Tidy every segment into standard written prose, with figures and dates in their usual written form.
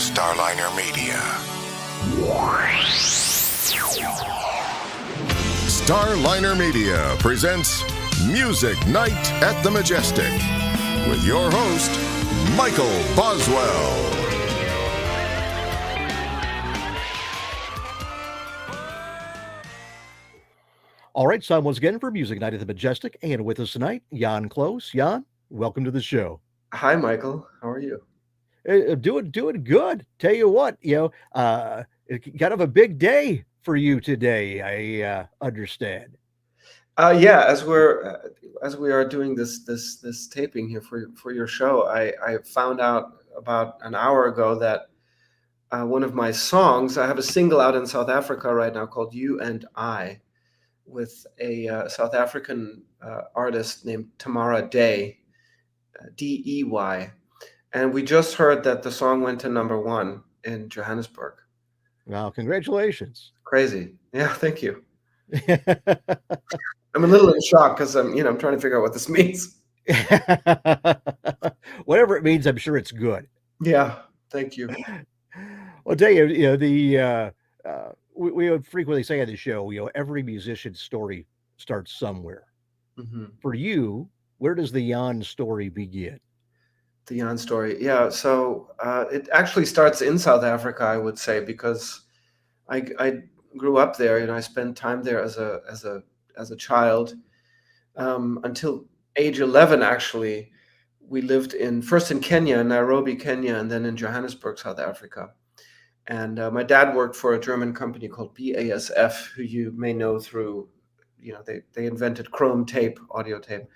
Starliner Media. Starliner Media presents Music Night at the Majestic with your host, Michael Boswell. All right, so once again for Music Night at the Majestic, and with us tonight, Jann Klose. Jann, welcome to the show. Hi, Michael. How are you? Doing good. Tell you what, kind of a big day for you today. I understand. Yeah, as we are doing this taping here for your show, I found out about an hour ago that one of my songs, I have a single out in South Africa right now called "You and I," with a South African artist named Tamara Day, Dey, and we just heard that the song went to #1 in Johannesburg. Well, congratulations. Crazy. Yeah, thank you. I'm a little in shock because I'm trying to figure out what this means. Whatever it means, I'm sure it's good. Yeah, thank you. Well, I'll tell you, we would frequently say on the show, every musician's story starts somewhere. Mm-hmm. For you, where does the Jann story begin? The Jann story, yeah. So it actually starts in South Africa, I would say, because I grew up there and I spent time there as a child until age 11. Actually, we lived first in Kenya, Nairobi, Kenya, and then in Johannesburg, South Africa. And my dad worked for a German company called BASF, who you may know through, they invented chrome tape, audio tape,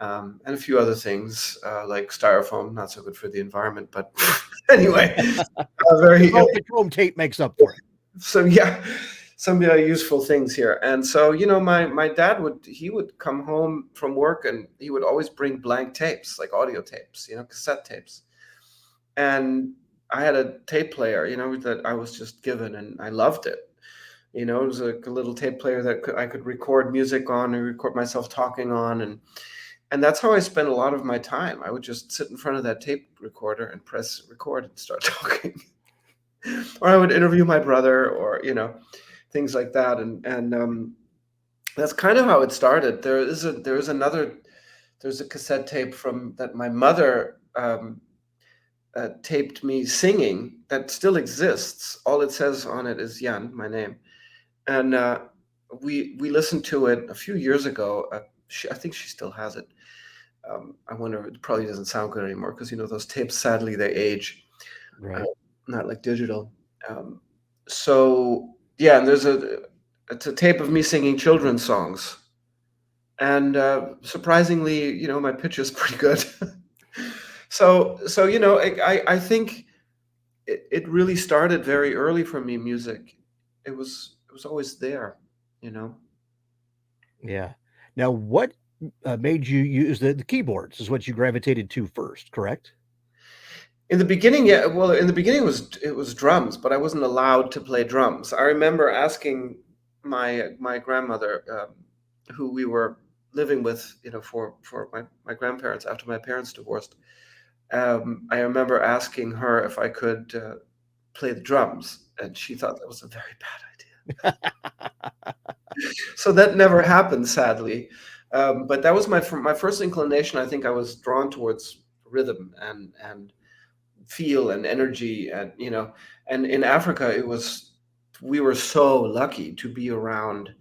and a few other things like styrofoam, not so good for the environment. But anyway, the chrome tape makes up for it. So yeah, some useful things here. And so, my dad would come home from work and he would always bring blank tapes, like audio tapes, cassette tapes. And I had a tape player, that I was just given, and I loved it. It was a little tape player that I could record music on and record myself talking on. And that's how I spent a lot of my time. I would just sit in front of that tape recorder and press record and start talking. Or I would interview my brother, or, things like that. And that's kind of how it started. There's a cassette tape that my mother taped me singing that still exists. All it says on it is Jann, my name. And we listened to it a few years ago. I think she still has it. I wonder, it probably doesn't sound good anymore because, those tapes, sadly, they age. Right. Not like digital. So yeah, and it's a tape of me singing children's songs. And surprisingly, my pitch is pretty good. So I think it really started very early for me, music. It was always there, Yeah. Now, what made you use the keyboards is what you gravitated to first, correct? In the beginning, yeah. Well, in the beginning it was drums, but I wasn't allowed to play drums. I remember asking my grandmother, who we were living with, for my grandparents after my parents divorced. I remember asking her if I could play the drums, and she thought that was a very bad idea. So that never happened, sadly. But that was my first inclination. I think I was drawn towards rhythm and feel and energy, and and in Africa we were so lucky to be around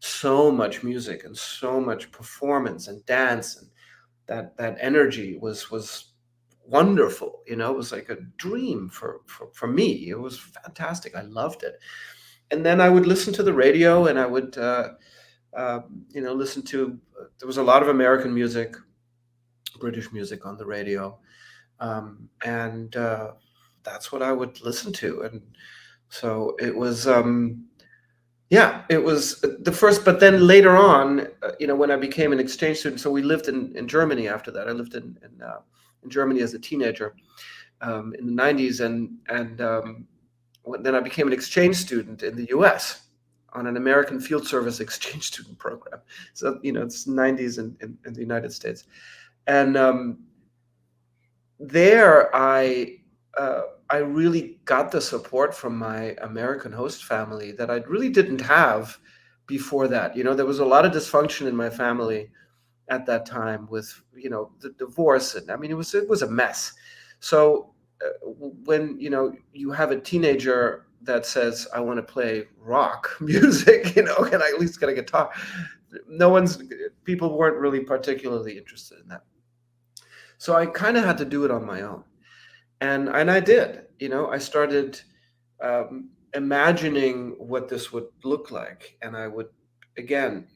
so much music and so much performance and dance, and that energy was wonderful. It was like a dream for me. It was fantastic. I loved it. And then I would listen to the radio, and I would listen to, there was a lot of American music, British music on the radio. And that's what I would listen to. And so it was, it was the first, but then later on, when I became an exchange student, so we lived in Germany after that. I lived in Germany as a teenager in the 90s. And then I became an exchange student in the US on an American Field Service exchange student program. So, it's 90s in the United States. And there I I really got the support from my American host family that I really didn't have before that. There was a lot of dysfunction in my family at that time with the divorce, and I mean it was a mess. So when you have a teenager that says, I want to play rock music, can I at least get a guitar? No one's People weren't really particularly interested in that. So I kind of had to do it on my own, and I did. I started imagining what this would look like, and I would, again,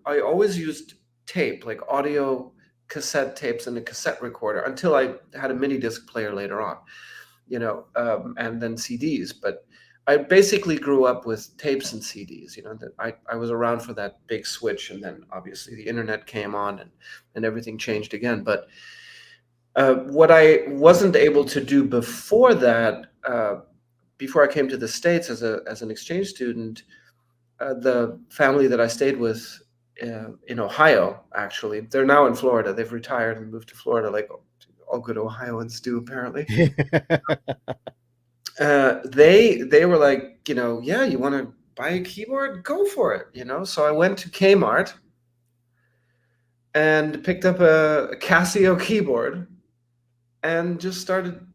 I always used tape, like audio cassette tapes and a cassette recorder, until I had a mini disc player later on, and then CDs. But I basically grew up with tapes and CDs. That I was around for that big switch, and then obviously the internet came on, and everything changed again. But what I wasn't able to do before that, before I came to the States as an exchange student, the family that I stayed with in Ohio, actually, they're now in Florida. They've retired and moved to Florida, like all good Ohioans do, apparently. They were like, yeah, you want to buy a keyboard? Go for it. So I went to Kmart and picked up a Casio keyboard and just started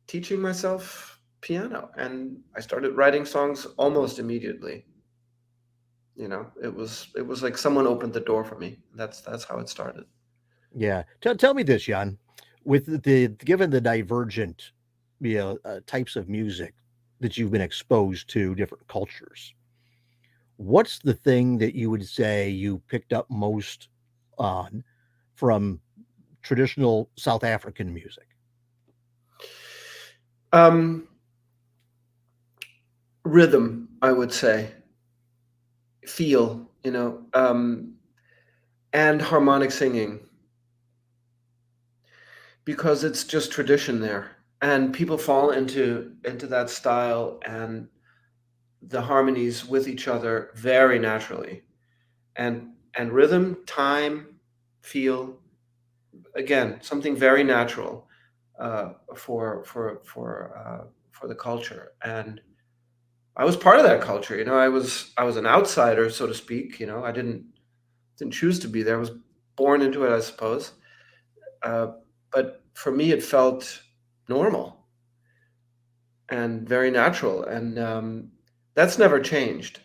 teaching myself piano, and I started writing songs almost immediately. It was like someone opened the door for me. That's how it started. Yeah. Tell me this, Jan, with given the divergent, types of music that you've been exposed to, different cultures, what's the thing that you would say you picked up most on from traditional South African music? Rhythm, I would say, feel, and harmonic singing, because it's just tradition there, and people fall into that style and the harmonies with each other very naturally, and rhythm, time, feel, again, something very natural for the culture. And I was part of that culture. I was an outsider, so to speak. I didn't choose to be there. I was born into it, I suppose. Uh, but for me, it felt normal and very natural, and that's never changed.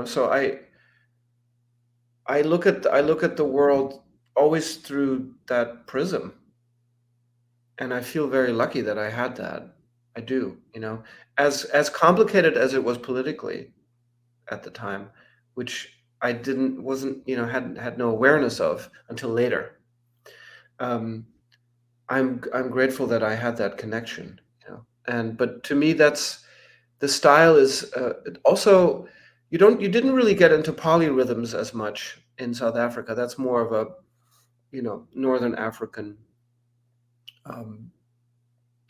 So I look at the world always through that prism, and I feel very lucky that I had that. I do. As complicated as it was politically at the time, which I didn't wasn't hadn't had no awareness of until later. Um, I'm grateful that I had that connection. And but to me, that's the style is also, you didn't really get into polyrhythms as much in South Africa. That's more of a Northern African um,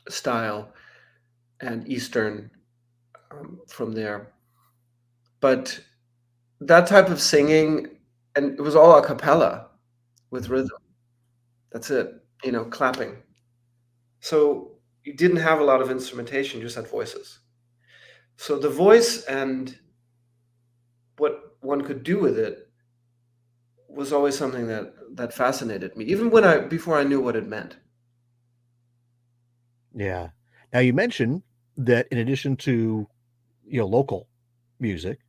style, and Eastern from there. But that type of singing, and it was all a cappella with rhythm. That's it, clapping. So you didn't have a lot of instrumentation, you just had voices. So the voice and what one could do with it was always something that fascinated me, even before I knew what it meant. Yeah. Now you mentioned that in addition to local music,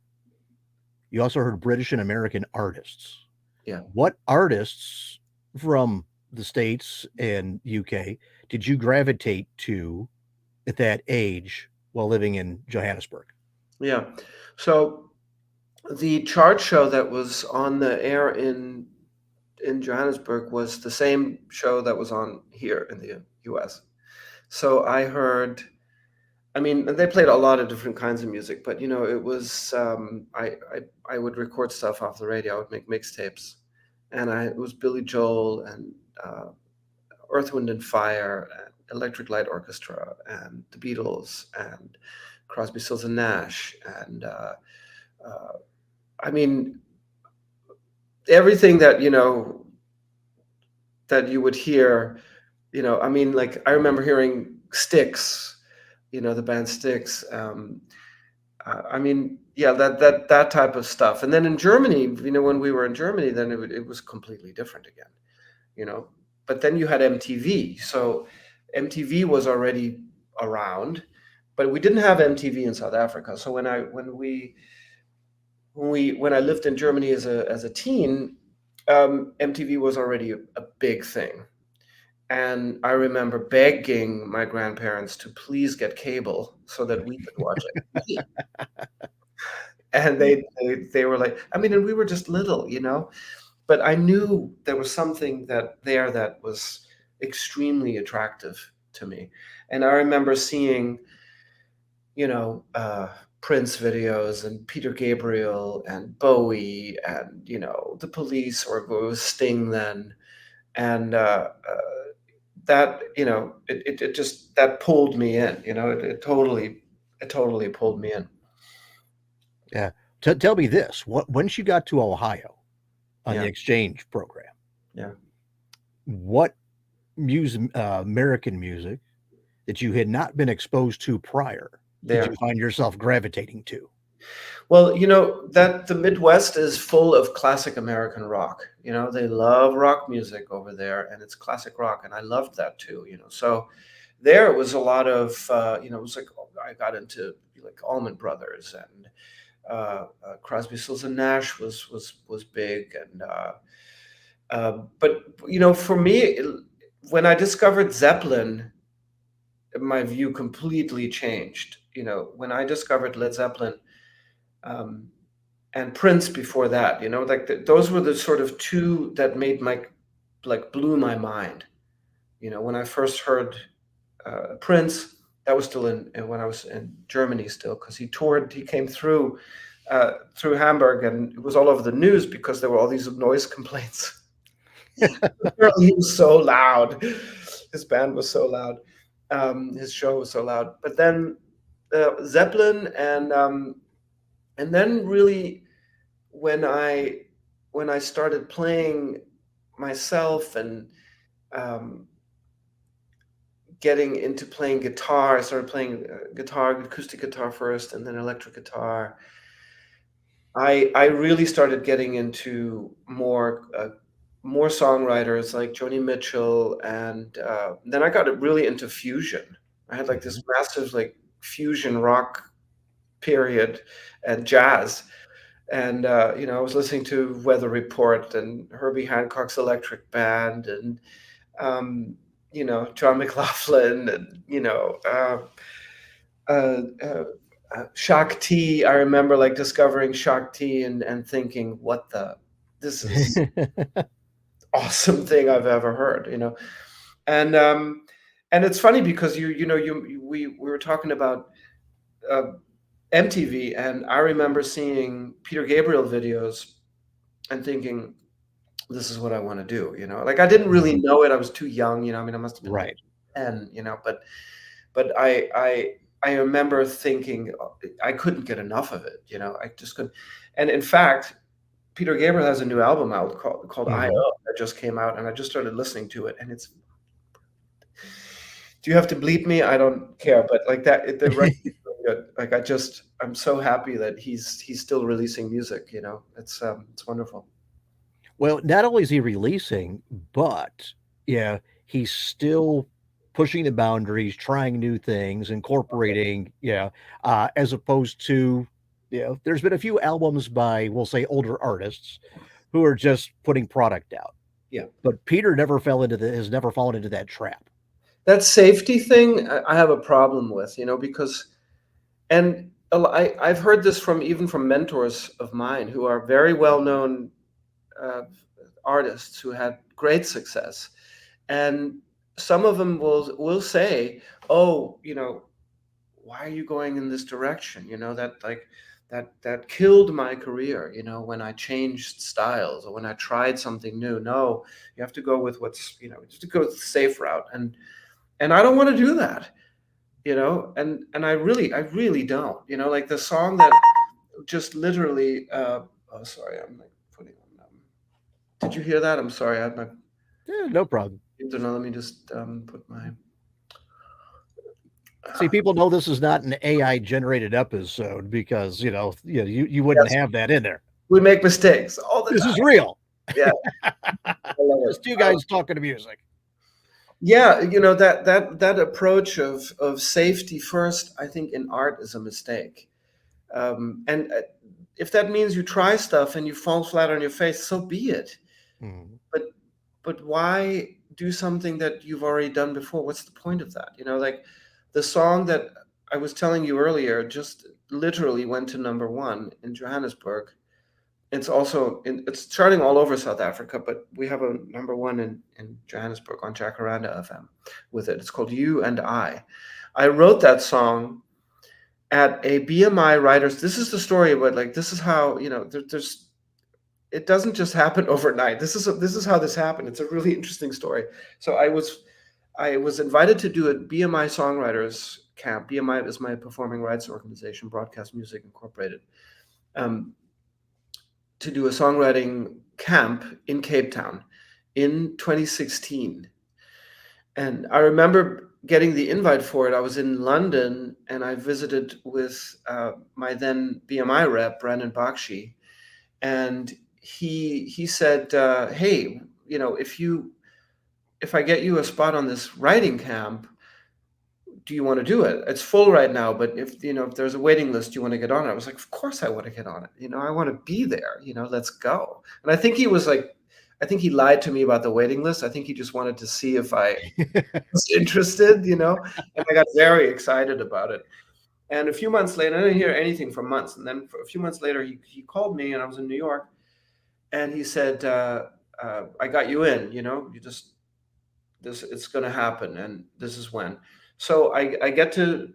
you also heard British and American artists. Yeah. What artists from the States and UK did you gravitate to at that age while living in Johannesburg? Yeah. So the chart show that was on the air in Johannesburg was the same show that was on here in the US. So I heard, I mean, they played a lot of different kinds of music, but it was I would record stuff off the radio. I would make mixtapes, and it was Billy Joel and Earth, Wind and Fire, and Electric Light Orchestra, and the Beatles, and Crosby, Stills and Nash, and uh, I mean everything that you would hear. I mean, like I remember hearing Styx, the band Styx. I mean, yeah, that type of stuff. And then in Germany, when we were in Germany, then it was completely different again, you know. But then you had MTV, so MTV was already around, but we didn't have MTV in South Africa. So when I lived in Germany as a teen, MTV was already a big thing. And I remember begging my grandparents to please get cable so that we could watch MTV. And they were like, I mean, and we were just little, but I knew there was something that was extremely attractive to me. And I remember seeing, Prince videos and Peter Gabriel and Bowie and, the Police, or it was Sting then. And that, it just, that pulled me in, it totally pulled me in. Yeah. Tell me this: once you got to Ohio on the Yeah. exchange program, Yeah. what American music that you had not been exposed to prior did you There. find yourself gravitating to? Well, that the Midwest is full of classic American rock. They love rock music over there, and it's classic rock, and I loved that too. So there was a lot of, it was like, I got into like Allman Brothers, and Crosby, Stills and Nash was big, and but for me, when I discovered Zeppelin, my view completely changed. When I discovered Led Zeppelin, um, and Prince before that, like those were the sort of two that made like blew my mind. When I first heard Prince, that was still when I was in Germany still, because he toured, he came through Hamburg, and it was all over the news because there were all these noise complaints. Apparently he was so loud. His band was so loud. His show was so loud. But then Zeppelin, and then really when I started playing myself, and um, getting into playing guitar, I started playing guitar, acoustic guitar first, and then electric guitar. I really started getting into more songwriters like Joni Mitchell, and then I got really into fusion. I had like this Mhm. massive like fusion rock period, and jazz. And I was listening to Weather Report and Herbie Hancock's Electric Band, and John McLaughlin, and uh, uh, Shock T. I remember like discovering Shock T, and thinking, this is awesome thing I've ever heard, and and it's funny because we were talking about uh, MTV, and I remember seeing Peter Gabriel videos and thinking, this is what I want to do, like I didn't really Mhm. know it. I was too young, I mean, I must have been like Right. 10, but I remember thinking, I couldn't get enough of it, I just couldn't. And in fact, Peter Gabriel has a new album out called Mhm. IO that just came out, and I just started listening to it, and it's, do you have to bleep me? I don't care, but like that, the record is really good. Like I'm so happy that he's still releasing music. It's wonderful. Well, not only is he releasing, but yeah, he's still pushing the boundaries, trying new things, incorporating, as opposed to, there's been a few albums by, we'll say, older artists who are just putting product out. Yeah, But Peter has never fallen into that trap. that safety thing I have a problem with, because, and I've heard this from even from mentors of mine who are very well known uh, artists who had great success, and some of them will say, "Oh, why are you going in this direction? That like that killed my career. When I changed styles or when I tried something new. No, you have to go with what's just to go with the safe route, and I don't want to do that. And I really don't. Like the song that just literally. Oh, sorry, I'm like putting on. Did you hear that? I'm sorry, I had my. No problem. Now let me just put my. See, people know this is not an AI generated episode because you wouldn't Yes, have that in there. we make mistakes all the This time. is real. Yeah, I love it. Just two guys talking to music. Yeah, that approach of safety first, I think in art is a mistake. And if that means you try stuff and you fall flat on your face, so be it. Mhm. But why do something that you've already done before? What's the point of that? Like the song that I was telling you earlier just literally went to #1 in Johannesburg. It's charting all over South Africa, but we have a #1 in Johannesburg on Jacaranda FM with it. It's called You and I. I wrote that song at a BMI writers. This is the story, but like this is how there's it doesn't just happen overnight. This is how this happened. It's a really interesting story. So I was invited to do a BMI songwriters camp. BMI is my performing rights organization, Broadcast Music Incorporated. To do a songwriting camp in Cape Town in 2016. And I remember getting the invite for it. I was in London and I visited with my then BMI rep, Brandon Bakshi. And he said, hey, if I get you a spot on this writing camp, do you want to do it? It's full right now, but if there's a waiting list, you want to get on it? I was like, of course I want to get on it. I want to be there. Let's go. And I think he lied to me about the waiting list. I think he just wanted to see if I was interested. And I got very excited about it. And a few months later, I didn't hear anything for months. And then for a few months later, he called me, and I was in New York, and he said, I got you in. It's going to happen, and this is when. So I get to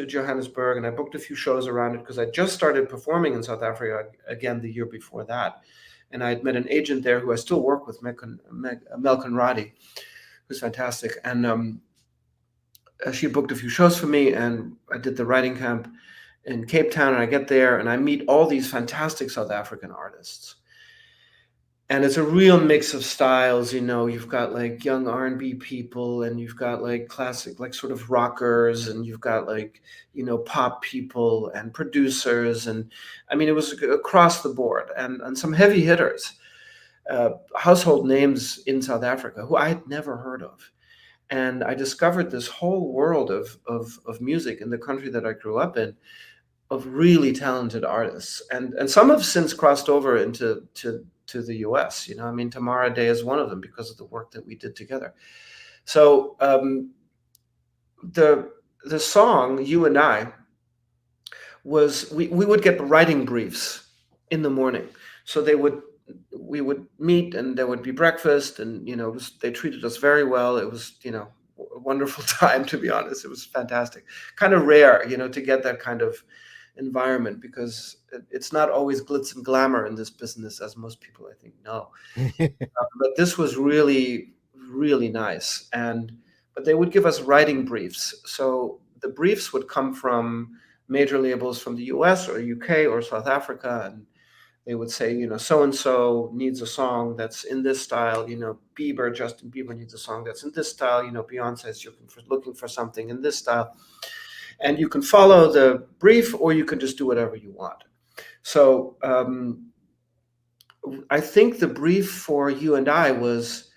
Johannesburg, and I booked a few shows around it because I just started performing in South Africa again the year before that. And I had met an agent there who I still work with, Mel Conradi, who's fantastic. And she booked a few shows for me, and I did the writing camp in Cape Town. And I get there, and I meet all these fantastic South African artists. And it's a real mix of styles. You've got like young R&B people, and you've got like classic, like sort of rockers, and you've got like, pop people and producers. And I mean, it was across the board, and some heavy hitters, household names in South Africa who I had never heard of. And I discovered this whole world of music in the country that I grew up in, of really talented artists. And some have since crossed over into the US. Tamara Day is one of them because of the work that we did together. So the song You and I was we would get writing briefs in the morning. So we would meet, and there would be breakfast, and they treated us very well. It was a wonderful time, to be honest. It was fantastic. Kind of rare, to get that kind of environment, because it's not always glitz and glamour in this business, as most people I think know. But this was really, really nice. But they would give us writing briefs. So the briefs would come from major labels from the US or UK or South Africa, and they would say, so and so needs a song that's in this style. Justin Bieber needs a song that's in this style. Beyonce is looking for something in this style. And you can follow the brief, or you can just do whatever you want. So I think the brief for You and I was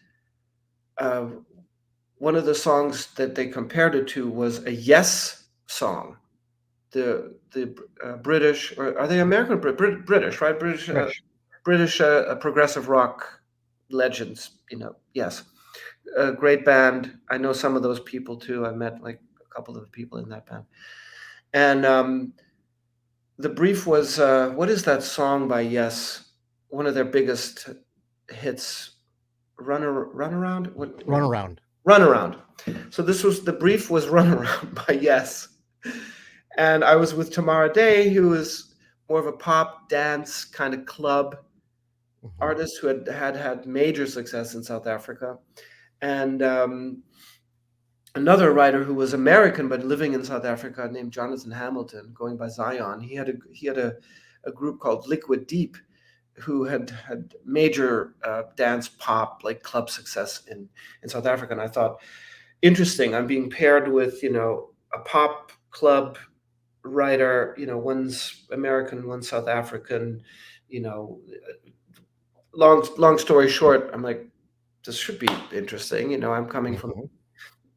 one of the songs that they compared it to was a Yes song. The British, or are they American? British, right? British progressive rock legends. Yes, a great band. I know some of those people too. I met like a couple of the people in that band. And the brief was, what is that song by Yes? One of their biggest hits, Run Around? Run Around. Run Around. So the brief was Run Around by Yes. And I was with Tamara Day, who is more of a pop dance kind of club artist who had major success in South Africa. And another writer who was American but living in South Africa, named Jonathan Hamilton, going by Zion. He had a group called Liquid Deep, who had major dance pop, like club success in South Africa. And I thought, interesting, I'm being paired with a pop club writer, one's American, one's South African, you know, long story short, I'm like, this should be interesting. I'm coming from Mhm.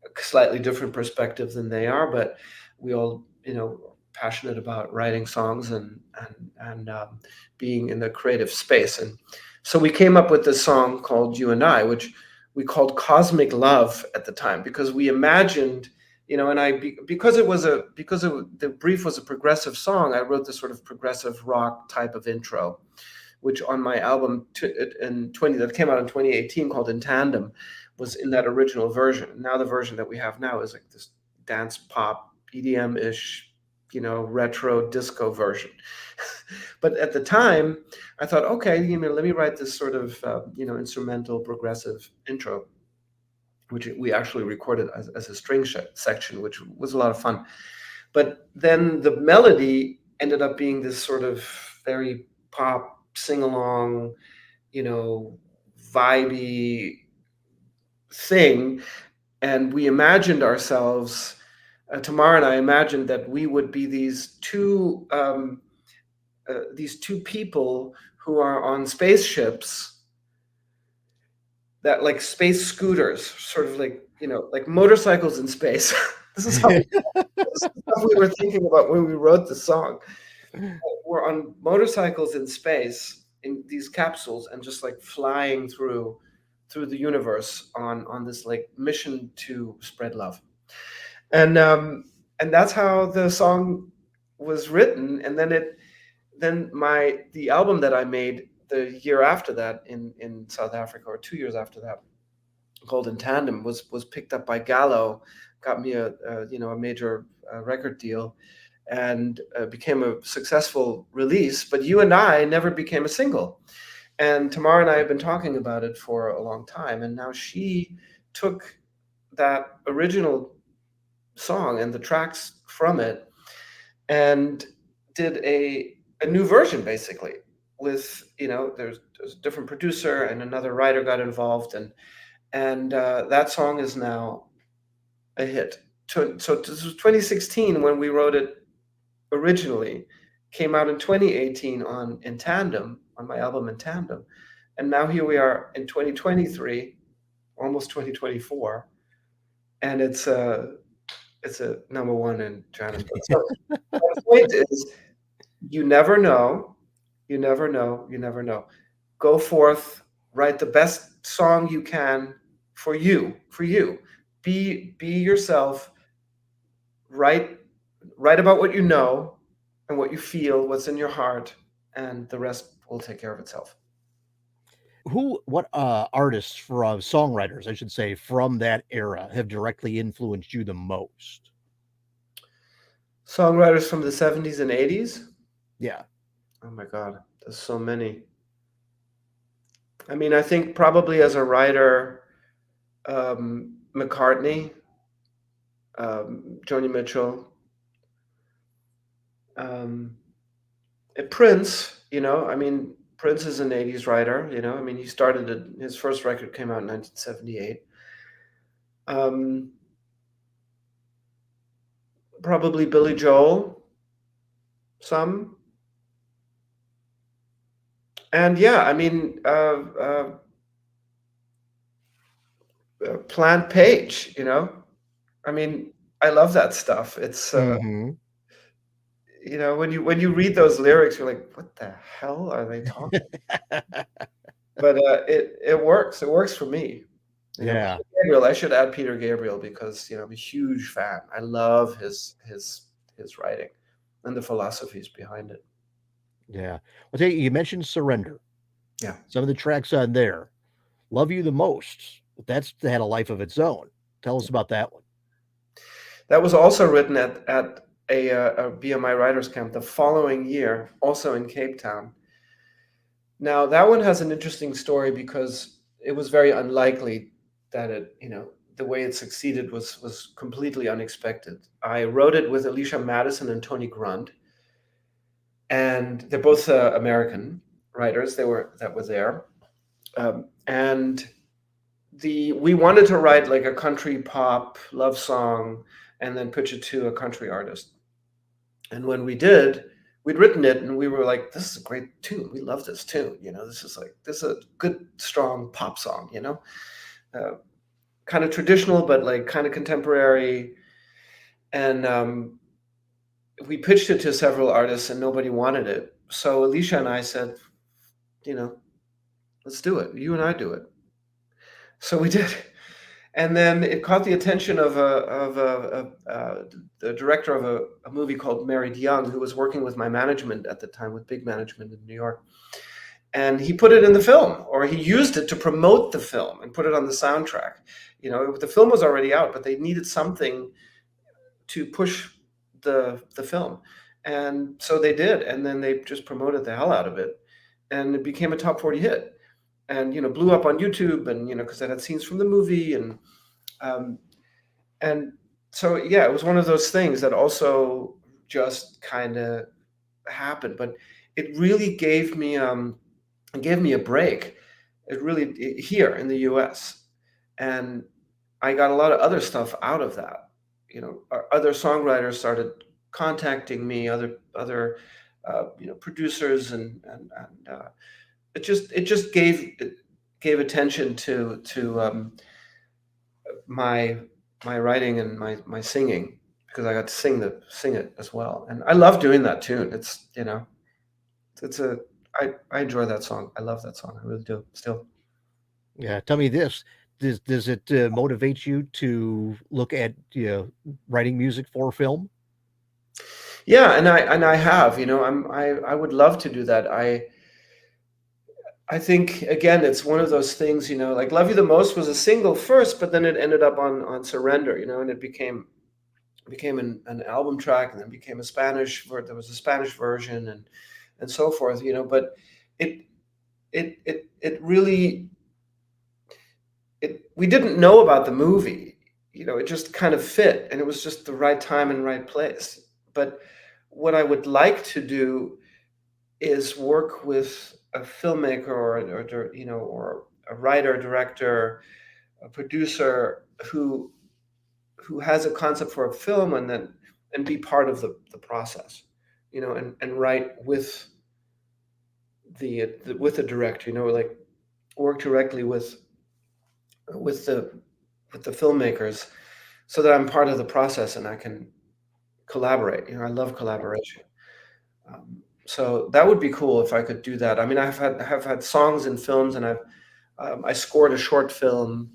a slightly different perspective than they are, but we all, passionate about writing songs and being in the creative space. And so we came up with this song called You and I, which we called Cosmic Love at the time, because we imagined, because the brief was a progressive song, I wrote this sort of progressive rock type of intro, which on my album that came out in 2018 called In Tandem was in that original version. Now the version that we have now is like this dance pop EDM-ish, retro disco version. But at the time, I thought, okay, let me write this sort of instrumental progressive intro, which we actually recorded as a string section, which was a lot of fun. But then the melody ended up being this sort of very pop sing along, vibey thing. And we imagined ourselves, Tamara and I imagined that we would be these two people who are on spaceships, that like space scooters, sort of like like motorcycles in space. This is how we were thinking about when we wrote the song. We're on motorcycles in space in these capsules and just like flying through the universe on this like mission to spread love. And that's how the song was written. And then the album that I made the year after that in South Africa, or 2 years after that, called In Tandem, was picked up by Gallo, got me a major record deal, and became a successful release. But You and I never became a single. And Tamara and I have been talking about it for a long time, and now she took that original song and the tracks from it and did a new version, basically, with there's a different producer and another writer got involved, and that song is now a hit. So this was 2016 when we wrote it originally, came out in 2018 in Tandem, on my album In Tandem, and now here we are in 2023, almost 2024, and it's a number one in China. So the point is, you never know, you never know, you never know. Go forth, write the best song you can for you, Be yourself, write about what you know and what you feel, what's in your heart, and the rest will take care of itself. What artists, from songwriters, I should say, from that era have directly influenced you the most? Songwriters from the 70s and 80s? Yeah. Oh my God, there's so many. I mean, I think probably as a writer, McCartney, Joni Mitchell, Prince. I mean, Prince is an 80s writer. I mean, he started his first record came out in 1978. Probably Billy Joel, some. And yeah, I mean, Plant Page, I mean, I love that stuff. It's Mhm. when you read those lyrics, you're like, what the hell are they talking? But it works. It works for me. Yeah. Peter Gabriel. I should add Peter Gabriel because I'm a huge fan. I love his writing and the philosophies behind it. Yeah. Well, tell you mentioned Surrender. Yeah. Some of the tracks on there, Love You the Most, that's had a life of its own. Tell us about that one. That was also written at a BMI writers camp the following year, also in Cape Town. Now that one has an interesting story because it was very unlikely that the way it succeeded was completely unexpected. I wrote it with Alicia Madison and Tony Grunt, and they're both American writers. That were there, and we wanted to write like a country pop love song and then pitch it to a country artist. And when we did, we'd written it and we were like, this is a great tune. We love this tune. This is a good, strong pop song, uh, kind of traditional, but like kind of contemporary. And we pitched it to several artists and nobody wanted it. So Alicia and I said, let's do it. You and I do it. So we did. And then it caught the attention of the director of a movie called Married Young, who was working with my management at the time, with big management in New York. And he put it in the film, or he used it to promote the film and put it on the soundtrack. The film was already out, but they needed something to push the film. And so they did. And then they just promoted the hell out of it. And it became a top 40 hit. And blew up on YouTube, and because it had scenes from the movie, and so yeah, it was one of those things that also just kind of happened, but it really gave me a break. It really here in the U.S., and I got a lot of other stuff out of that. Other songwriters started contacting me, other producers, and it just gave attention to my writing and my singing, because I got to sing it as well, and I love doing that tune. I enjoy that song. I love that song. I really do still. Yeah, tell me this: does it motivate you to look at writing music for film? Yeah, and I have. I would love to do that. I think, again, it's one of those things, like Love You the Most was a single first, but then it ended up on Surrender, and it became an album track, and then became there was a Spanish version, and so forth, but it really, we didn't know about the movie, it just kind of fit, and it was just the right time and right place. But what I would like to do is work with a filmmaker or a writer, director, a producer who has a concept for a film, and be part of the process, and write with the director, like work directly with the filmmakers, so that I'm part of the process and I can collaborate. I love collaboration. So that would be cool if I could do that. I mean, have had songs in films, and I scored a short film,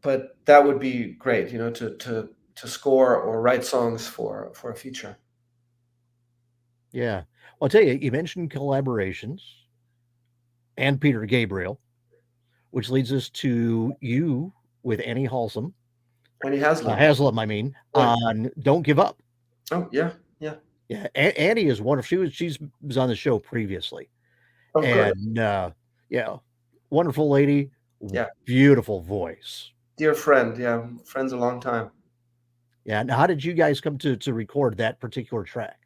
but that would be great, to score or write songs for a feature. Yeah, well, I'll tell you. You mentioned collaborations and Peter Gabriel, which leads us to you with Annie Halsum. Annie Haslam. Haslam, I mean, on "Don't Give Up." Oh yeah. Yeah, Annie is wonderful. She was on the show previously, Oh, good. and yeah, wonderful lady. Yeah. Beautiful voice. Dear friend. Yeah, friends a long time. Yeah. Now, how did you guys come to record that particular track?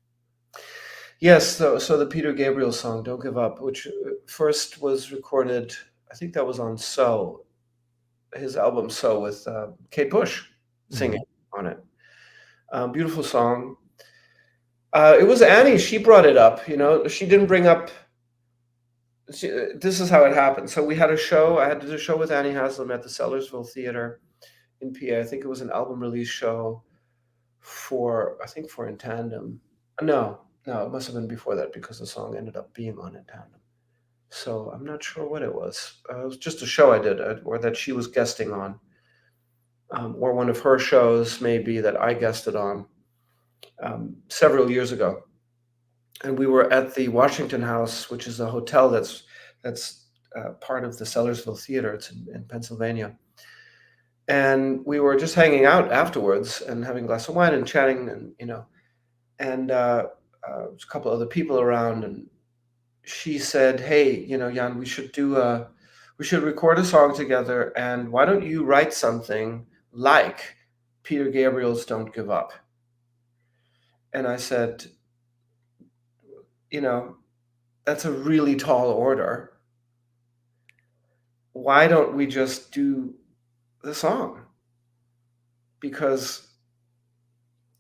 Yes, so the Peter Gabriel song "Don't Give Up," which first was recorded, I think that was on So, his album So, with Kate Bush singing on it. Beautiful song. It was Annie. She brought it up. She didn't bring up. This is how it happened. So we had a show. I had to do a show with Annie Haslam at the Sellersville Theater in PA. I think it was an album release show for In Tandem. No, it must have been before that, because the song ended up being on In Tandem. So I'm not sure what it was. It was just a show I did, or that she was guesting on, or one of her shows maybe that I guested on. Several years ago, and we were at the Washington House, which is a hotel that's part of the Sellersville Theater. It's in Pennsylvania, and we were just hanging out afterwards and having a glass of wine and chatting, and a couple other people around, and she said, "Hey, Jann, we should record a song together, and why don't you write something like Peter Gabriel's 'Don't Give Up'?" And I said, that's a really tall order. Why don't we just do the song? because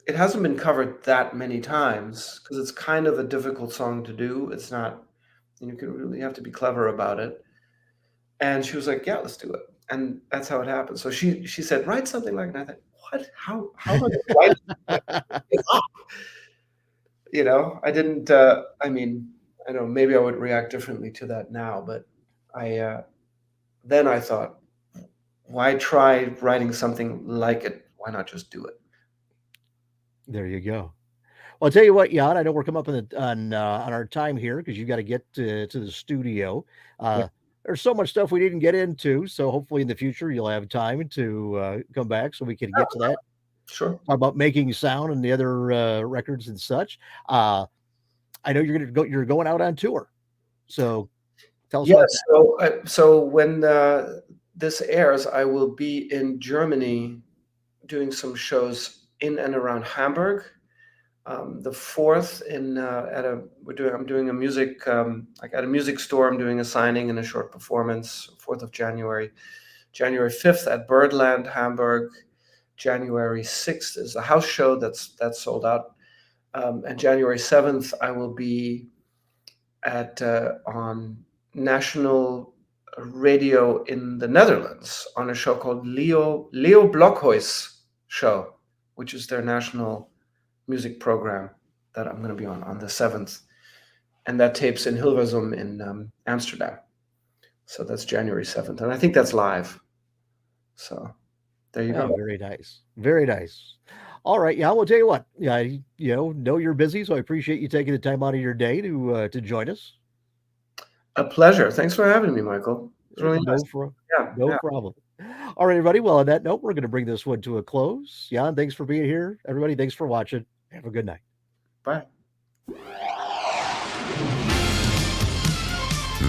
it hasn't been covered that many times, because it's kind of a difficult song to do. It's not, you really have to be clever about it. And she was like, "Yeah, let's do it." And that's how it happened. So she said, "Write something like that." I thought, "What? How am I going to write it up?" I didn't. I mean, I don't know. Maybe I would react differently to that now, but then I thought, why try writing something like it? Why not just do it? There you go. Well, I'll tell you what, Jan, I know we're coming up on our time here because you got to get to the studio. Yeah, There's so much stuff we didn't get into, so hopefully in the future you'll have time to come back so we can get to that. sure. Talk about making sound and the other records and such. Uh, I know you're going out on tour, so tell us Yeah. about that. So when this airs, I will be in Germany doing some shows in and around Hamburg. The 4th I'm doing a music like at a music store. I'm doing a signing and a short performance. 4th of January, January 5th at Birdland, Hamburg. January 6th is a house show that's sold out, and January 7th I will be at on national radio in the Netherlands on a show called Leo Blokhuis show, which is their national music program that I'm going to be on the 7th, and that tapes in Hilversum in Amsterdam. So that's January 7th, and I think that's live. So there you Oh, go. very nice. Very nice. All right, yeah, we'll tell you what. Yeah, know you're busy, so I appreciate you taking the time out of your day to join us. A pleasure. Thanks for having me, Michael. It's really nice. Yeah, No yeah. problem. All right, everybody. Well, on that note, we're going to bring this one to a close. Jan, thanks for being here. Everybody, thanks for watching. Have a good night. Bye.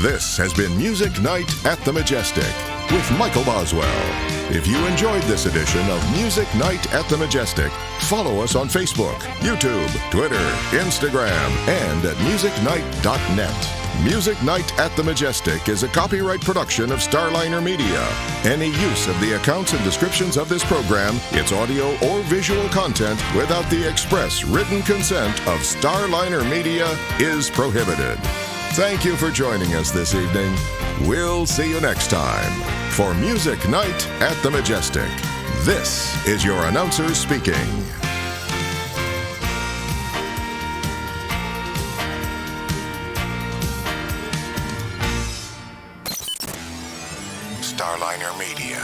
This has been Music Night at the Majestic with Michael Boswell. If you enjoyed this edition of Music Night at the Majestic, follow us on Facebook, YouTube, Twitter, Instagram, and at musicnight.net. Music Night at the Majestic is a copyright production of Starliner Media. Any use of the accounts and descriptions of this program, its audio or visual content, without the express written consent of Starliner Media is prohibited. Thank you for joining us this evening. We'll see you next time for Music Night at the Majestic. This is your announcer speaking. Starliner Media.